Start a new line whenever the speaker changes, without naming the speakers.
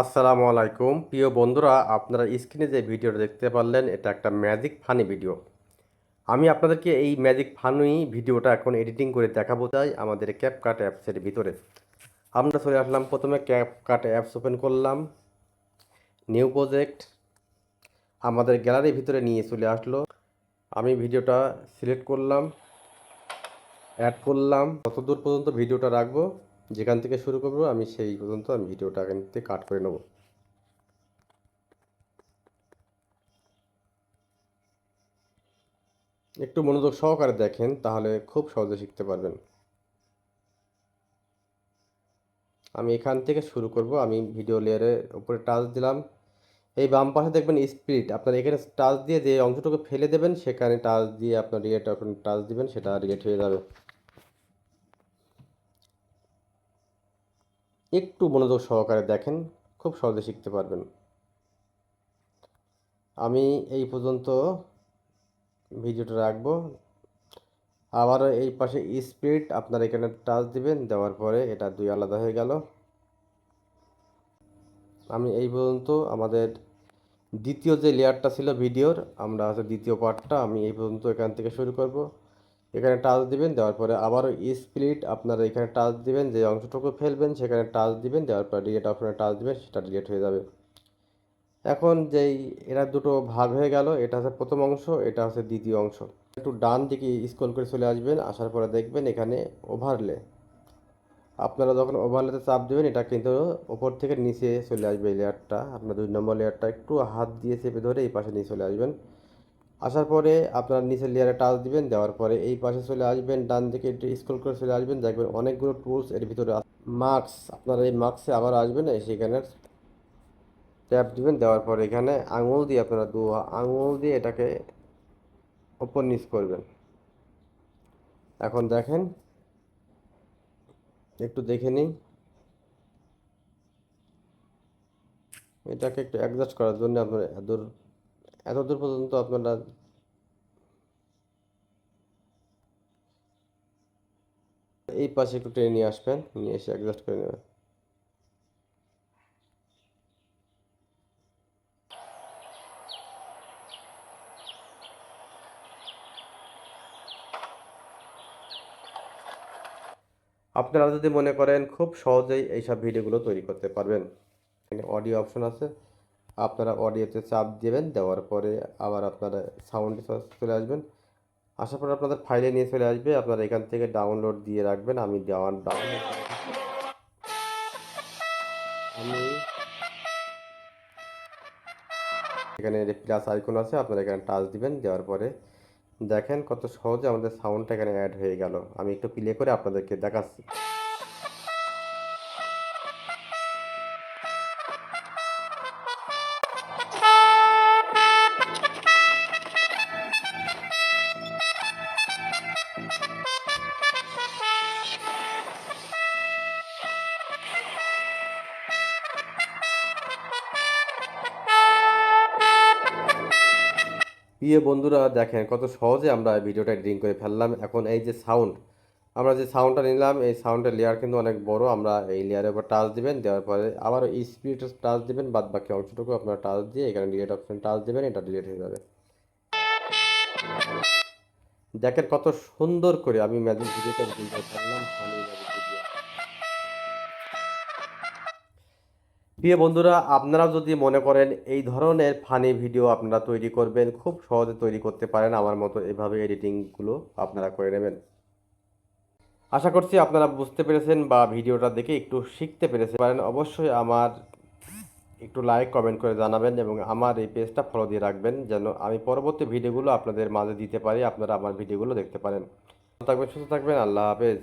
আসসালামু আলাইকুম প্রিয় বন্ধুরা, আপনারা স্ক্রিনে যে ভিডিওটা দেখতে পারলেন এটা একটা ম্যাজিক ফানি ভিডিও। আমি আপনাদেরকে এই ম্যাজিক ফানি ভিডিওটা এখন এডিটিং করে দেখাবো। তাই আমাদের ক্যাপকাট অ্যাপসের ভিতরে আমরা চলে আসলাম। প্রথমে ক্যাপকাট অ্যাপস ওপেন করলাম, নিউ প্রজেক্ট, আমাদের গ্যালারির ভিতরে নিয়ে চলে আসলো। আমি ভিডিওটা সিলেক্ট করলাম, অ্যাড করলাম। কতদূর পর্যন্ত ভিডিওটা রাখবো, যেখান থেকে শুরু করবো আমি সেই পর্যন্ত আমি ভিডিওটা এখান থেকে কাট করে নেব। একটু মনোযোগ সহকারে দেখেন, তাহলে খুব সহজে শিখতে পারবেন। আমি এখান থেকে শুরু করব। আমি ভিডিও লেয়ারের উপরে টাচ দিলাম। এই বাম পাশে দেখবেন স্প্লিট, আপনার এখানে টাচ দিয়ে যে অংশটুকু ফেলে দেবেন সেখানে টাচ দিয়ে আপনার রিলেট টাচ দিবেন, সেটা রিলেট হয়ে যাবে। একটু মনোযোগ সহকারে দেখেন, খুব সহজে শিখতে পারবেন। আমি এই পর্যন্ত ভিডিওটা রাখবো। আবারও এই পাশে স্প্লিট, আপনার এখানে টাচ দিবেন, দেওয়ার পরে এটা দুই আলাদা হয়ে গেল। আমি এই পর্যন্ত আমাদের দ্বিতীয় যে লেয়ারটা ছিল ভিডিওর, আমরা হচ্ছে দ্বিতীয় পার্টটা আমি এই পর্যন্ত এখান থেকে শুরু করব। এখানে টাচ দিবেন, দেওয়ার পরে আবারও স্প্লিট, আপনারা এখানে টাচ দিবেন, যে অংশটুকু ফেলবেন সেখানে টাচ দিবেন, দেওয়ার পর ডিলেট অপশনে টাচ দিবেন, সেটা ডিলেট হয়ে যাবে। এখন যেই এরা দুটো ভাগ হয়ে গেল, এটা হচ্ছে প্রথম অংশ, এটা হচ্ছে দ্বিতীয় অংশ। একটু ডান দিকে স্ক্রল করে চলে আসবেন, আসার পরে দেখবেন এখানে ওভারলে। আপনারা যখন ওভারলেতে চাপ দেবেন এটা কিন্তু ওপর থেকে নিচে চলে আসবে। এই লেয়ারটা, আপনার 2 নম্বর লেয়ারটা একটু হাত দিয়ে চেপে ধরে এই পাশে নিয়ে চলে আসবেন। আসার পরে আপনার নিচের লেয়ারে টাচ দিবেন, দেওয়ার পরে এই পাশে চলে আসবেন, ডান দিকে একটু স্ক্রল করে চলে আসবেন, দেখবেন অনেকগুলো টুলস এর ভিতরে মার্কস। আপনারা এই মার্কসে আবার আসবেন, সেখানে ট্যাপ দিবেন, দেওয়ার পরে এখানে আঙুল দিয়ে আপনারা আঙুল দিয়ে এটাকে ওপর নিচ করবেন। এখন দেখেন, একটু দেখে নিই। এটাকে একটু অ্যাডজাস্ট করার জন্য আপনারা এত দূর পর্যন্ত আপনারা এই পাশে একটু টেনে নিয়ে আসবেন, নিয়ে এসে অ্যাডজাস্ট করে নেবেন। আপনারা যদি মনে করেন খুব সহজেই এইসব ভিডিওগুলো তৈরি করতে পারবেন, এখানে অডিও অপশন আছে, আপনারা অডিওতে চাপ দেবেন, দেওয়ার পরে আবার আপনারা সাউন্ডে চলে আসবেন। আসার পর আপনাদের ফাইলে নিয়ে চলে আসবে, আপনারা এখান থেকে ডাউনলোড দিয়ে রাখবেন। আমি ডাউনলোড আমি এখানে প্লাস আইকন আছে, আপনারা এখানে টাচ দিবেন, দেওয়ার পরে দেখেন কত সহজে আমাদের সাউন্ডটা এখানে অ্যাড হয়ে গেল। আমি একটু প্লে করে আপনাদেরকে দেখাচ্ছি। প্রিয় বন্ধুরা, দেখেন কত সহজে আমরা ভিডিওটা এডিটিং করে ফেললাম। এখন এই যে সাউন্ড, আমরা যে সাউন্ডটা নিলাম, এই সাউন্ডের লেয়ার কিন্তু অনেক বড়। আমরা এই লেয়ারের উপর টাচ দিবেন, দেওয়ার পরে আবার স্পিড টাচ দিবেন, বাদ বাকি অংশটুকু আপনারা টাচ দিয়ে এখানে ডিলেট অপশন টাচ দিবেন, এটা ডিলেট হয়ে যাবে। দেখেন কত সুন্দর করে আমি ম্যাজিক ভিডিওটা এডিটিং করে ফেললাম, ফানি ম্যাজিক ভিডিও। প্রিয় বন্ধুরা, আপনারা যদি মনে করেন এই ধরনের ফানি ভিডিও আপনারা তৈরি করবেন, খুব সহজে তৈরি করতে পারেন আমার মতো এভাবে এডিটিংগুলো আপনারা করে নেবেন। আশা করছি আপনারা বুঝতে পেরেছেন বা ভিডিওটা দেখে একটু শিখতে পেরেছেন পারেন। অবশ্যই আমার একটু লাইক কমেন্ট করে জানাবেন এবং আমার এই পেজটা ফলো দিয়ে রাখবেন, যেন আমি পরবর্তী ভিডিওগুলো আপনাদের মাঝে দিতে পারি, আপনারা আমার ভিডিওগুলো দেখতে পারেন। ভালো থাকবেন, সুস্থ থাকবেন, আল্লাহ হাফেজ।